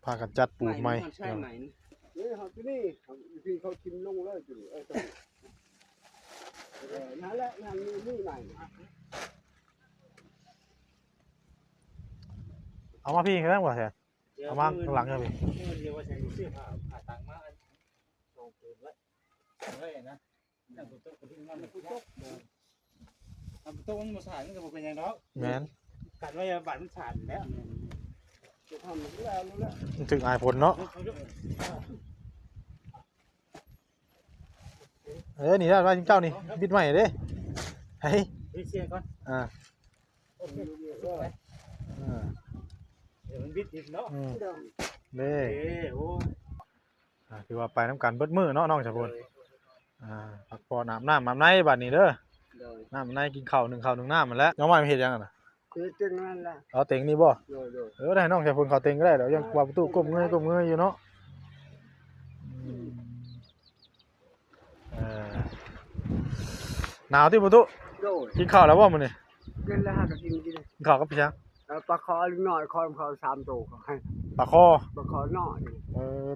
พากันจัดปลูกใหม่ใช่ไหมนี่เขาที่นี่พี่เขาชิมลงเลยจุดนั่นแหละนั่นนี่ใหม่เอามาพี่กันบ่แท้เอามาข้างหลังเลยพี่เดี๋ยวว่าใช้เสื้อผ้าผ่าตังมาโตเกินไว้เฮ้ยนะนั่งโต๊ะคนที่นั่งโต๊ะทำโต๊ะมันมาสานมันก็เป็นยังไงเนาะแม่นกันว่าบาดมันสานแล้วจะทำแล้วรู้แล้วถึงอายผลเนาะนี่ได้ว่าเจ้านี่บิดใหม่เด้เฮ้ยเสียก่อนโอเคเดี๋ยวมันบิดอีกเนาะเด้โอ้คือว่าไปน้ำกันเบิดมื้อเนาะน้องชาพลพักผ่อนอาบน้ำอาบในบัดนี้เด้อน้ำในกินข้าว1ข้าว1น้ำมันแล้วน้องใหม่เฮ็ดยังน่ะคือตึงนั่นแหละเอาเต็งนี่บ่ได้น้องชาพลเขาเต็งก็ได้เดี๋ยวยังว่าประตูก้มเงยอยู่เนาะหนาวที่ประตูกินข้าวแล้วบ่มื้อนี้กินแล้วฮะก็กินข้าวกับพี่ช้างปลาคอหน่อยคอเขา3ตัวเขาให้ปลาคอหน่อย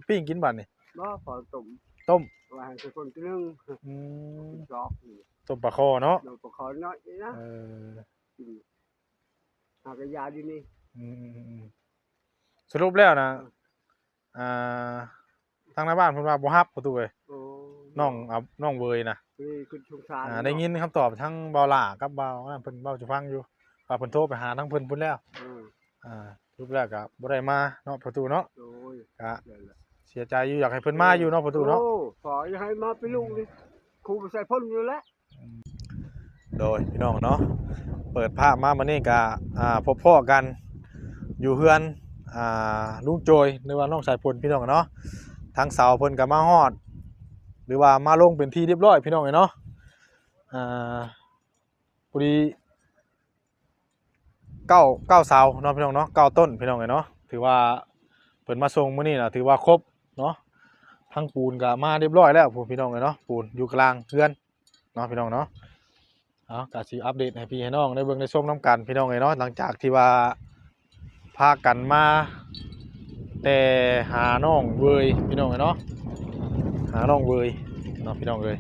ปิ้งกินบัดนี่บ่พอต้มว่าให้ทุกคนกินนึงชอบต้มปลาคอเนาะปลาคอน้อยนะหากยาดีนี่สรุปแล้วนะทางหน้าบ้านเพิ่นว่าบ่ฮับประตูเว้ยน้องเวยนะคุณสงสารได้ยินคำตอบทั้งเบาหล่ากับเบาเพิ่นเว้าจะฟังอยู่ว่าเพิ่นโทรไปหาทั้งเพิ่นพุ่นแล้วสรุปแล้วก็บ่ได้มาเนาะประตูเนาะก็เสียใจอยู่อยากให้เพิ่นมาอยู่เนาะประตูเนาะขออยากให้มาเป็นลูกนี่ครูใส่พ่นอยู่แล้วโดยพี่น้องเนาะเปิดภาพมามื้อนี้ก็พบพ่อกันอยู่เฮือนลุงโจยหรือว่าน้องสายพลพี่น้องเนาะทางเสาเพิ่นก็มาฮอดหรือว่ามาลงเป็นที่เรียบร้อยพี่น้องเนาะพอดี9เสาเนาะพี่น้องเนาะ9ต้นพี่น้องเนาะถือว่าเพิ่นมาส่งมื้อนี้น่ะถือว่าครบเนาะทั้งปูนก็มาเรียบร้อยแล้วพี่น้องเนาะปูนอยู่กลางเฮือนเนาะพี่น้องเนาะก็สิอัปเดตให้พี่ให้น้องได้เบิ่งได้ชมนํกันพี่น้องเนาะหลังจากที่ว่าพากันมาแต่หาน้องเวยพี่น้องเนาะหาน้องเวยเนาะพี่น้องเลย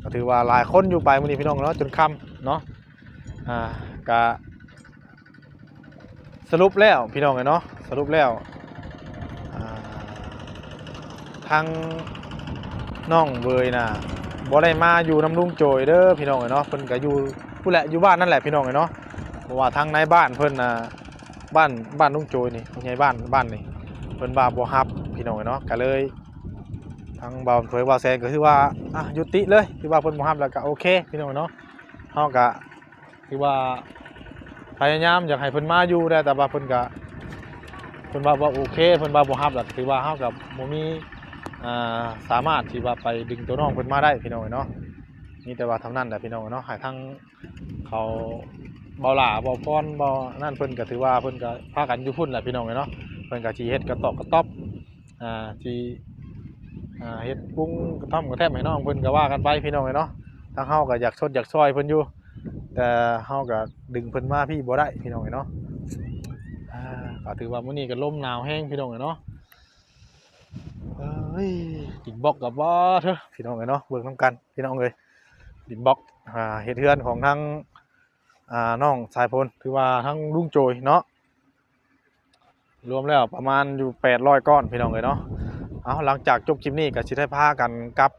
ก็ถือว่าหลายคนอยู่ไปมื้อนี้พี่น้องเนาะจนค่ำเนาะก็สรุปแล้วพี่น้องเนาะสรุปแล้วทางน้องเวยน่ะบ่ได้มาอยู่น้ำลุงโจยเด้อพี่น้องเนาะเพิ่นก็อยู่ผู้แหละอยู่บ้านนั่นแหละพี่น้องเนาะเพราะว่าทางในบ้านเพิ่นน่ะบ้านลุงโจยนี่ผู้ใหญ่บ้านนี่เพิ่นว่าบ่ฮับพี่น้องเนาะก็เลยทางบ่าวเผยบ่าวแซนก็คือว่ายุติเลยคือว่าเพิ่นบ่ฮับแล้วก็โอเคพี่น้องเนาะเฮาก็คือว่าพยายามอยากให้เพิ่นมาอยู่ได้แต่ว่าเพิ่นว่าโอเคเพิ่นว่าบ่ฮับแล้วคือว่าเฮาก็บ่มีสามารถที่ว่าไปดึงตัวน้องเพิ่นมาได้พี่น้องเนาะนี่แต่ว่าทำนั่นแหละพี่น้องเนาะให้ทั้งเขาเบาหล่าเบาพรเบานั่นเพิ่นก็ถือว่าเพิ่นก็พากันอยู่พุ่นแหละพี่น้องเนาะเพิ่นก็สิเฮ็ดกระตอกกระต๊อบที่เฮ็ดปรุงกระท่อมกระแทบให้น้องเพิ่นก็ว่ากันไปพี่น้องเนาะทางเฮาก็อยากชดอยากซอยเพิ่นอยู่แต่เฮาก็ดึงเพิ่นมาพี่บ่ได้พี่น้องเนาะก็ถือว่ามื้อนี้ก็ลมหนาวแห้งพี่น้องเนาะดินบล็อกกับบ่เถอะพี่น้องเนาะเบิ่งนํกันพี่น้องเอ้ยดินบล็อกเฮ็ดเฮือนของทั้งน้องสายพลคือว่าทั้งลุงโจยเนาะรวมแล้วประมาณอยู่800ก้อนพี่น้องเอ้ยเนาะหลังจากจบคลิปนี้ก็สิได้พากันกลับ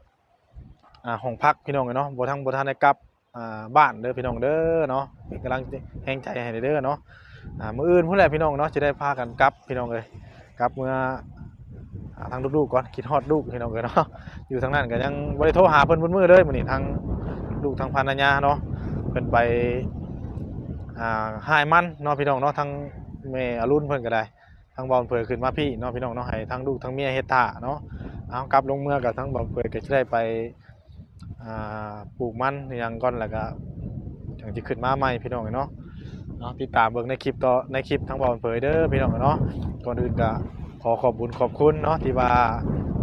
ห้องพักพี่น้องเอ้ยเนาะบ่ทันได้กลับบ้านเด้อพี่น้องเด้อเนาะเป็นกำลังแรงใจให้เด้อเนาะมื้ออื่นพุ่นแหละพี่น้องเนาะสิได้พากันกลับพี่น้องเอ้ยกลับเมื่อทางลูกๆก่อนคิดฮอดลูกพี่น้องเนาะอยู่ทางนั้นก็ยังบ่ได้โทรหาเพิ่นมื้อเลยมื้อนี้ทางลูกทางภรรยาเนาะเพิ่นไปหายมันเนาะพี่น้องเนาะทางแม่อรุณเพิ่นก็ได้ทางบ่าวเผยขึ้นมาพี่เนาะพี่น้องเนาะให้ทางลูกทางเมียเฮ็ดท่าเนาะเอากลับลงเมืองกับทางบ่าวเผยก็สิได้ไปปลูกมันอย่างก่อนแล้วก็จังสิขึ้นมาใหม่พี่น้องเนาะติดตามเบิ่งในคลิปต่อในคลิปทางบ่าวเผยเด้อพี่น้องเนาะก่อนอื่นก็ขอขอบคุณเนาะที่ว่า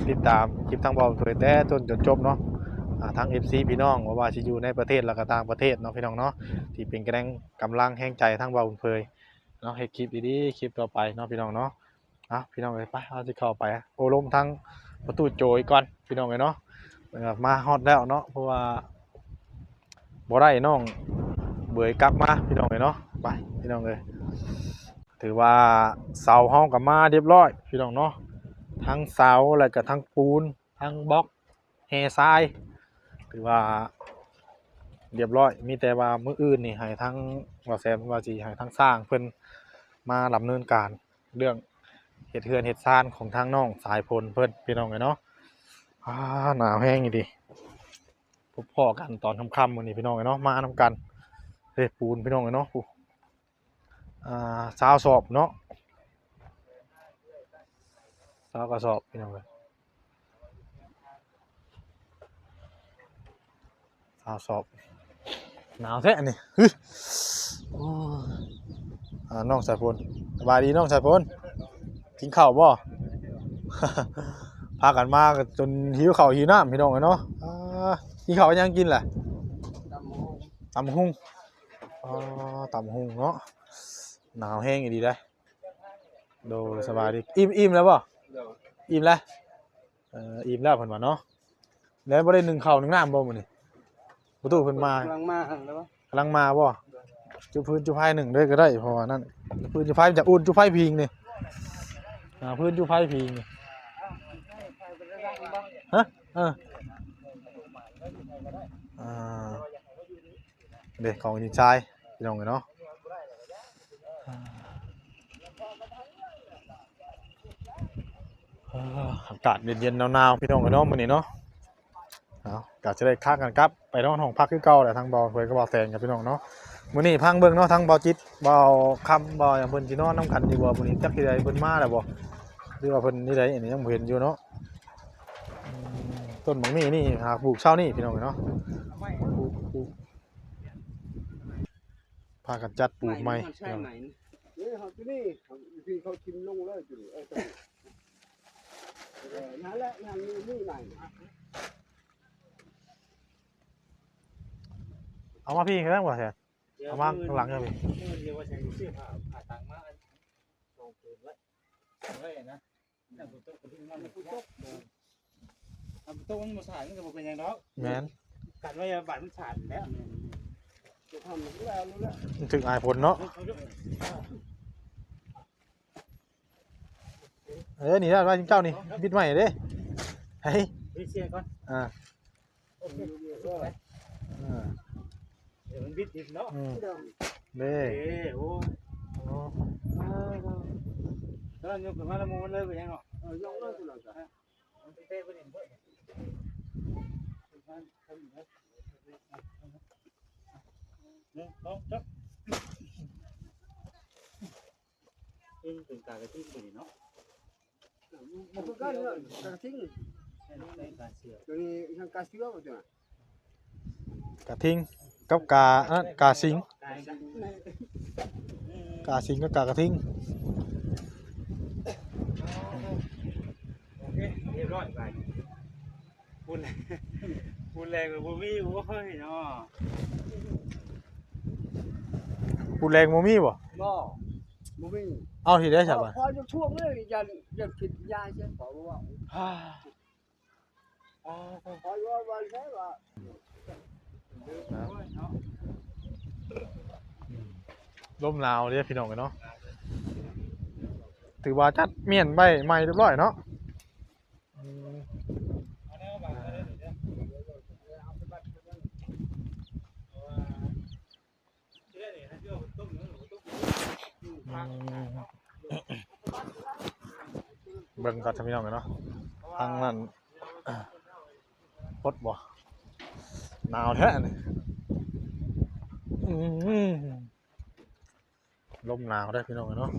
ติดตามคลิปทางบ่าวเผยแต่ต้นจนจบเนาะทั้ง FC พี่น้องว่าสิอยู่ในประเทศแล้วก็ต่างประเทศเนาะพี่น้องเนาะที่เป็นกำลังแห่งใจทางบ่าวเผยเนาะให้คลิปดีๆคลิปต่อไปเนาะพี่น้องเนาะ พี่น้องเอ้ยไปเราสิเข้าไปโอ้ลมทั้งประตูโจยก่อนพี่น้องเอ้ยเนาะมาฮอดแล้วเนาะเพราะว่าบ่ได้น้องเบยกลับมาพี่น้องเอ้ยเนาะไปพี่น้องเอ้ยถือว่าเสาเฮาก็มาเรียบร้อยพี่น้องเนาะทั้งเสาแล้วก็ทั้งปูนทั้งบล็อกเฮทรายถือว่าเรียบร้อยมีแต่ว่ามื้ออื่นนี่ให้ทั้งว่าแซมว่าสิให้ทั้งสร้างเพิ่นมาดำเนินการเรื่องเฮ็ดเฮือนเฮ็ดซานของทางน้องสายพลเพิ่นพี่น้องเอ้ยเนาะหนาวแห้งอีดีพบพ้อกันตอนค่ำๆมื้อนี้พี่น้องเอ้ยเนาะมานำกันเฮ้ยปูนพี่น้องเอ้ยเนาะ20 สอบเนาะ20กระสอบพี่น้องเอ้ย20 สอบหนาวแท้อันนี้ฮึโอ้ยน้องสายพลสบายดีน้องสายพลกินข้าวบ่ พากันมาจนหิวข้าวหิวน้ำพี่น้องเอ้ยเนาะกินข้าวยังกินแหละตำหุ่งตำหุ่งเนาะหนาวแห้งอีดีได้โดยสบายดีอิ่มแล้วบ่อิ่มแล้วอิ่มแล้วเพิ่นว่าเนาะแล้วบ่ได้นึ่งข้าวนึ่งน้ำบ่มื้อนี้ประตูเพิ่นมาก ำลังมาแล้ววะ กำลังมาบ่จุพื้นจุไผ่หนึ่งด้วยก็ได้เพราะว่านั่นพื้นจุไผ่จะอุ่นจุไผ่พิงนี่พื้นจุไผ่พิงนี่ฮะเด็กของยิงชายพี่น้องเนาะอากาศเย็นๆหนาวๆพี่น้องเนาะมื้อนี้เนาะกะจะได้ค้ากันครับไปนอนห้องพักคือเก่าแหละทางบ่เพิ่นก็บ่แซงกับพี่น้องเนาะมื้อนี้พังเบิ่งเนาะทั้งบ่จิตบ่คำบ่อย่างเพิ่นสินอนนำกันอยู่บ่มื้อนี้จักสิได้เพิ่นมาแล้วบ่หรือว่าเพิ่นนี่ได้อันนี้ยังบ่เห็นอยู่เนาะต้นบักมี่นี่หากปลูกเช้านี่พี่น้องเนาะปลูกพากันจัดปลูกใหม่ ใช่ไหมนี่เขาที่นี่ที่เขาชิมลงเลยจุดนั่นแหละนั่นนี่ใหม่ เอามาพี่ครับบ่แซ่เอามาข้างหลังครับพี่ เดี๋ยวว่าใช้ซื้อผ้าตังมาโตเกินไว้เฮ้ยนะนั่งกูโต๊ะกูทิ้งมันกูโต๊ะทำโต๊ะมันมาสานมันก็บ่เป็นหยังดอก แม่น กันไว้บาดมันสานแล้ว จะทำแล้วรู้แล้ว ถึงอายผลเนาะนี่ได้ว่าเจ้านี่บิดใหม่เด้เฮ้ย เสียก่อน โอเคเดี๋ยวมันบิดอีกเนาะ เด้ โอ้ตอนยกขึ้นมาแล้วมันเลยไปยังเนาะ ยกเลิกแล้วจ้ะ มันเต้ไปเห็นเพิ่นเนี่ยน้องจ๊อกถึงการกระทิ้งไปเนาะ มันก็การเนี่ยการทิ้ง ในการเสีย ตัวนี้ทางการเชื่อมจ้ะ กะทิงกับกาสิงกาสิงกับกะทิง โอเคเรียบร้อยไปพูดแรงกว่าบ่มีโอ้ยเนาะ ปูแรงบ่มีบ่ บ่บ่มี เอาที่ได้ใช่ป่ะ พอจะช่วงเลยอย่าผิดยาใช่ป่ะว่าพอว่าวันแค่ว่า ลมหนาวเด้พี่น้องกันเนาะถือว่าจัดเมียนใบใหม่เรียบร้อยเนาะเบิ่งก่อนพี่น้องกันเนาะทางนั้นพดบ่หนาวแท้นี่ลมหนาวได้พี่น้องกันเนาะ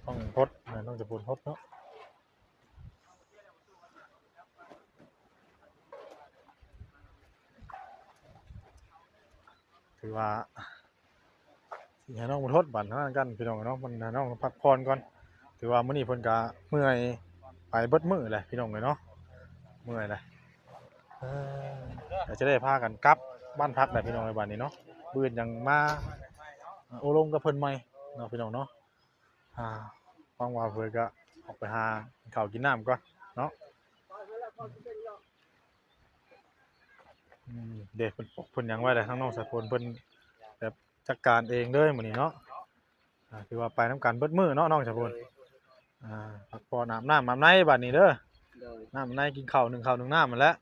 ต้องพดต้องจะพูดพดเนาะถือว่าสิให้น้องมาทดบั่นเท่านั้นกันพี่น้องเนาะมันให้น้องพักผ่อนก่อนถือว่ามื้อนี้เพิ่นก็เมื่อยไปเบิดมื้อเลยพี่น้องเลยเนาะเมื่อยเลยเดี๋ยวจะได้พากันกลับ บ้านพักได้พี่น้องในบ้านนี้เนาะมื้ออื่นยังมาโอลมกับเพิ่นใหม่เนาะพี่น้องเนาะฟังว่าเพิ่นก็ออกไปหากินข้าวกินน้ำก่อนเนาะเด็กเพิ่นหยังไว้แหละทั้งน้องสะพลเพิ่นแบบจัดการเองเลยมื้อนี้เนาะคือว่าไปนํกันเบิดมื้อเนาะน้องสะพลพักผ่อนอาบน้ำอาบในบัดนี้เด้อ โดย น้ำในกินข้าว1ข้าว1น้ำมันแหล้ว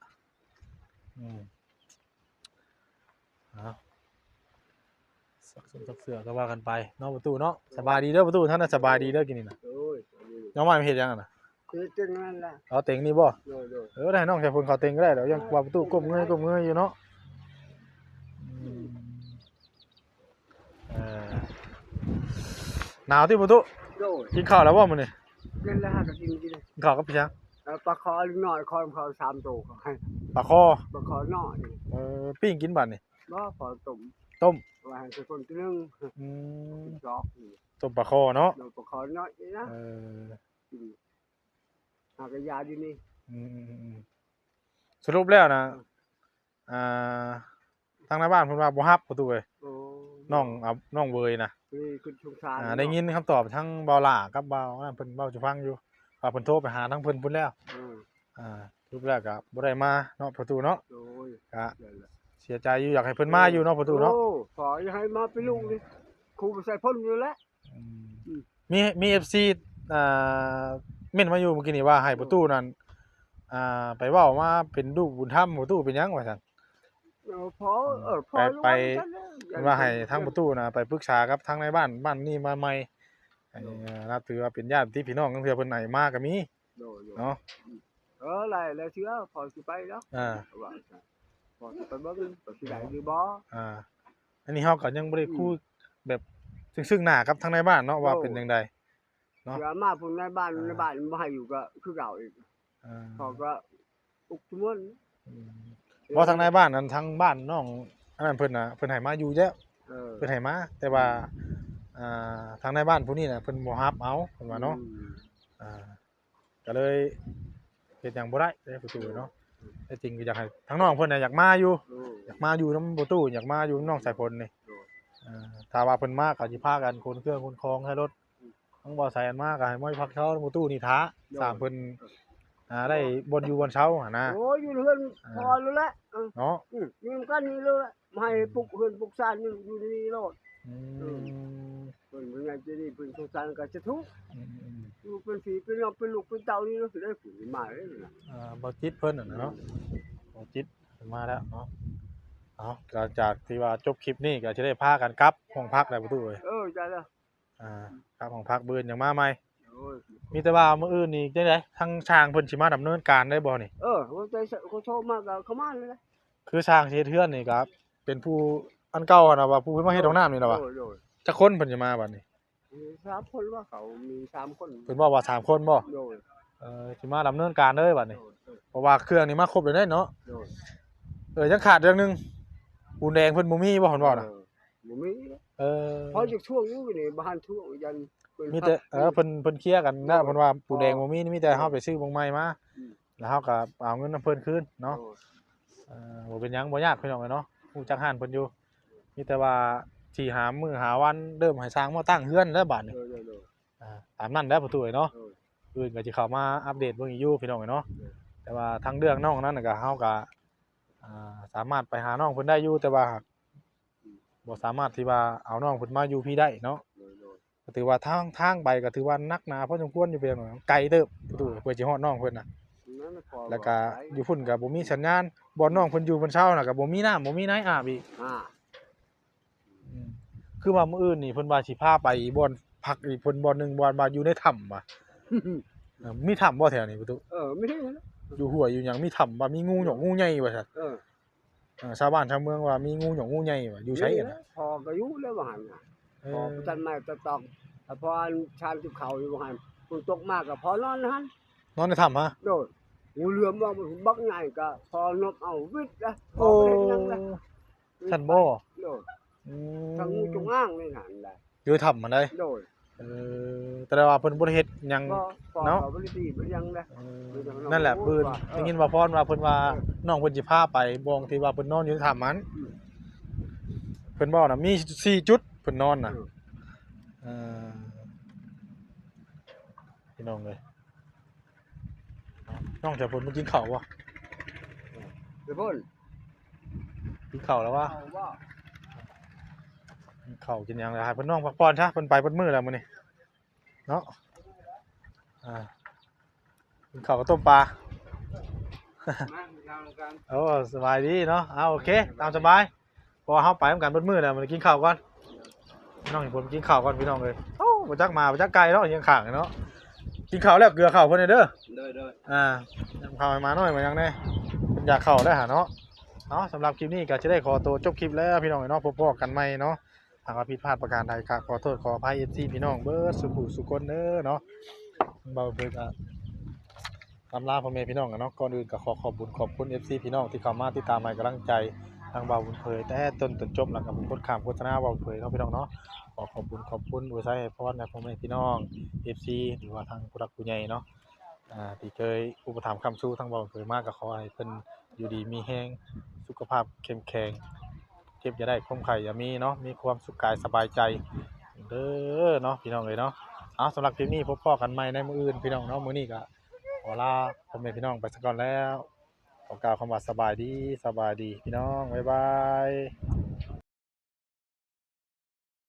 สักเสือก็ว่ากันไปเนาะประตูเนาะสบายดีเด้อประตูท่านน่ะสบายดีเด้อกินนี่น่ะ โอ้ย น้องใหม่เฮ็ดยังน่ะ คือจึงนั่นล่ะ เอาเต็งนี่บ่ โดย ได้น้องชายพลเขาเต็งก็ได้เดี๋ยวยังว่าประตูก้มเงยอยู่เนาะหนาวที่ประตู โดย กินข้าวแล้วบ่มื้อนี้ เล่นแล้วหาก็กิน กินข้าวกับพี่ช้าง ปลาคอลึกน้อยคอเขา3ตัวเขาให้ ปลาคอ ปลาคอน้อย ปิ้งกินบัดนี่ บ่พอต้ม ต้ม ว่าให้คนตัวนึงจอก ต้มปลาคอเนาะ โดยปลาคอน้อยนี่นะหากยาอยู่นี่ สรุปแล้วนะทางในบ้านเพิ่นว่าบ่ฮับประตูเอ้ย โอ้ น้องเวยนะ คือคุณสงสาร ได้ยินคำตอบทั้งเบาหล่ากับเบานั่นเพิ่นเบาจะฟังอยู่ว่าเพิ่นโทรไปหาทั้งเพิ่นพุ่นแล้วรูปแรกก็บ่ได้มาเนาะประตูเนาะ โอ้ย ก็เสียใจอยู่อยากให้เพิ่นมาอยู่เนาะประตูเนาะ โอ้ขออย่าให้มาเป็นลูกนี่ครูใส่พ่นอยู่แล้ว มี FC เม่นมาอยู่เมื่อกี้นี่ว่าให้ประตูนั่นไปเว้ามาเป็นลูกบุญธรรมประตูเป็นหยังว่าซั่น พอพอ ไปเพิ่นว่าให้ทางประตูน่ะไปปรึกษากับทางในบ้านนี้มาใหม่นับถือว่าเป็นญาติพี่น้องกันเทื่อเพิ่นให้มาก็มีเนาะ lại là chưa phòสิไปแล้วว่าพอสิไปเบิ่งว่าสิได้หรือบ่ อันนี้เฮาก็ยังบ่ได้คุยแบบซึ่งหน้ากับทางในบ้านเนาะว่าเป็นจังไดเนาะ เดี๋ยวมาพุ่นในบ้านบ่ให้อยู่ก็คือเก่าอีกพอก็อุกทุมน บ่ทางในบ้านนั้นทางบ้านน้องอันนั้นเพิ่นน่ะเพิ่นให้มาอยู่แล้วเพิ่นให้มาแต่ว่าทางในบ้านผู้นี้น่ะเพิ่นบ่รับเอาเพิ่นว่าเนาะก็เลยเฮ็ดหยังบ่ได้เด้ประตูเนาะแต่จริงก็อยากให้ทางน้องเพิ่นน่ะอยากมาอยู่นำประตูอยากมาอยู่น้องสายพลนี่ถ้าว่าเพิ่นมาก็สิพากันขนเครื่องขนของให้รถทั้งบ่ใส่อันมาก็ให้ม้อยพักเช้าประตูนี่ท้าสร้างเพิ่นได้บนอยู่บนเช้าหั่นนะ โอ้ยอยู่เฮือนพอแล้วแหละ เนาะ อยู่กันนี่เลยให้ปลุกเฮือนปลุกซ่านอยู่นี่โลดเพิ่นว่าไงจะนี่เพิ่นสงสารก็จะทุกข์อยู่เป็นผีเป็นน้องเป็นลูกเป็นเต้านี่สิได้ผู้มาเลยนะ บ่จิตเพิ่นน่ะเนาะบ่จิตมาแล้วเนาะหลังจากที่ว่าจบคลิปนี้ก็จะได้พากันกลับห้องพักได้ประตูเอ้ย จ้ะ กลับห้องพักเบิ่นยังมาใหม่มีแต่ว่ามื้ออื่นนี่จังได๋ทางช่างเพิ่นสิมาดำเนินการได้บ่นี่ ว่าใจเขาโทรมาก็เข้ามาเลยนะ คือช่างสิเฮ็ดเฮือนนี่ก็เป็นผู้อันเก่าหั่นน่ะว่าผู้เพิ่นมาเฮ็ดห้องน้ำนี่น่ะว่าจักคนเพิ่นสิมาบัดนี้ 3คนว่าเขามี3คน เพิ่นบอกว่า3คนบ่สิมาดำเนินการเลยบัดนี้เพราะว่าเครื่องนี่มาครบเลยเด้เนาะยังขาดเรื่องนึงปูนแดงเพิ่นบ่มีบ่เพิ่นบอกน่ะ บ่มี พอ อ จะช่วงอยู่นี่บ้านช่วงยัน มีแต่เพิ่นเคลียร์กันนะเพิ่นว่าปูแดงบ่มีมีแต่เฮาไปซื้อบงใหม่มาแล้วเฮาก็เอาเงินนำเพิ่นคืนเนาะบ่เป็นหยังบ่ยากพี่น้องเนาะฮู้จักร้านเพิ่นอยู่มีแต่ว่าสิหามื้อหาวันเริ่มให้สร้างมาตั้งเฮือนแล้วบัดนี้ตามนั้นแล้วประตูเนาะอื่นก็สิเข้ามาอัปเดตเบิ่งอีกอยู่พี่น้องเนาะแต่ว่าทางเรื่องน้องนั้นก็เฮาก็สามารถไปหาน้องเพิ่นได้อยู่แต่ว่าบ่สามารถที่ว่าเอาน้องเพิ่นมาอยู่พี่ได้เนาะก็ถือว่าทางไปก็ถือว่านักหนาพอสมควรอยู่เพียงไกลเด้อประตูเพื่อสิฮอดน้องเพิ่นน่ะแล้วก็อยู่พุ่นก็บ่มีสัญญาณบ่น้องเพิ่นอยู่เพิ่นเช้าน่ะก็บ่มีน้ำบ่มีไหนอาบอีกคือว่ามื้ออื่นนี่เพิ่นว่าสิพาไปบ่อนพักอีกเพิ่นบ่อนนึงบ่อนว่าอยู่ในถ้ำว่ะมีถ้ำบ่แถวนี้ประตู ไม่ได้ อยู่ห้วยอยู่หยังมีถ้ำว่ามีงูหยองงูใหญ่ว่าซั่นชาวบ้านชาวเมืองว่ามีงูหยองงูใหญ่ว่าอยู่ไสกันน่ะ พอก็อยู่แล้วว่าหั่นน่ะพอตันไม้ตะตอกพอชานที่เขาอยู่ว่าหั่นฝนตกมากก็พอนอนหั่น นอนในถ้ำฮะ โดดงูเหลือมว่าบักใหญ่ก็พอนบเอาวิทย์นะพ โอ้ อเล่นยังนะ ท่านบ่ โดดทั้งงูจงอ้างนี่หั่นได้ อยู่ถ้ำมันได้ โดด แต่ว่าเพิ่นบ่ได้เฮ็ดหยัง ก็พอ เนาะ เขาบ่ได้ตีบ่ยังนะ นั่นแหละปืนได้ยินว่าพรว่าเพิ่นว่าน้องเพิ่นสิพาไปบ่งที่ว่าเพิ่นนอนอยู่ในถ้ำมัน เพิ่นบอกน่ะมี4จุดเพิ่นนอนน่ะเออพี่น้องเอ้ยน้องจะเพิ่นมากินข้าวบ่ เดี๋ยวเพิ่น กินข้าวแล้ววะ เอาว่า กินข้าวกินหยังแล้วให้เพิ่นน้องพักผ่อนซะเพิ่นไปเพิ่นมื้อแล้วมื้อนี้เนาะกินข้าวกับต้มปลา มาทางกลาง โอ้สบายดีเนาะโอเคตามสบายเพอเฮาไปนำกันเบิดมื้อแล้วมื้อนี้กินข้าวก่อนน้องให้ผมกินข้าวก่อนพี่น้องเอ้ยโอ้บ่จักมาบ่จักไกลเนาะยังข้างเนาะกินข้าวแล้วเกลือข้าวเพิ่นเด้อ เด้อ นำข้าวให้มาหน่อยมายังแน่เพิ่นอยากเข้าได้หาเนาะสำหรับคลิปนี้ก็จะได้ขอตัวจบคลิปแล้วพี่น้องเอ้ยเนาะพบกันใหม่เนาะหากว่าผิดพลาดประการใดก็ขอโทษขออภัย FC พี่น้องเบิดสุขุสุคนเด้อเนาะเบาเพิ่นก็ตามลาพ่อแม่พี่น้องกันเนาะก่อนอื่นก็ขอขอบคุณ FC พี่น้องที่เข้ามาติดตามให้กำลังใจทางเบาบุญเผยแต่ต้นจนจบแล้วก็เป็นคนข้ามโฆษณาเบาบุญเผยเนาะพี่น้องเนาะขอขอบคุณอวยชัยให้พรให้พ่อแม่พี่น้อง FC หรือว่าทางผู้รักผู้ใหญ่เนาะที่เคยอุปถัมภ์ค้ำสู้ทางเบาบุญเผยมากก็ขอให้เพิ่นอยู่ดีมีแรงสุขภาพเข้มแข็งเจ็บอย่าได้ความไข้อย่ามีเนาะมีความสุขกายสบายใจเด้อเนาะพี่น้องเอ้ยเนาะสำหรับคลิปนี้พบกันใหม่ในมื้ออื่นพี่น้องเนาะมื้อนี้ก็ขอลาพ่อแม่พี่น้องไปซะก่อนแล้วขอกล่าวคำว่าสบายดีพี่น้องบ๊ายบาย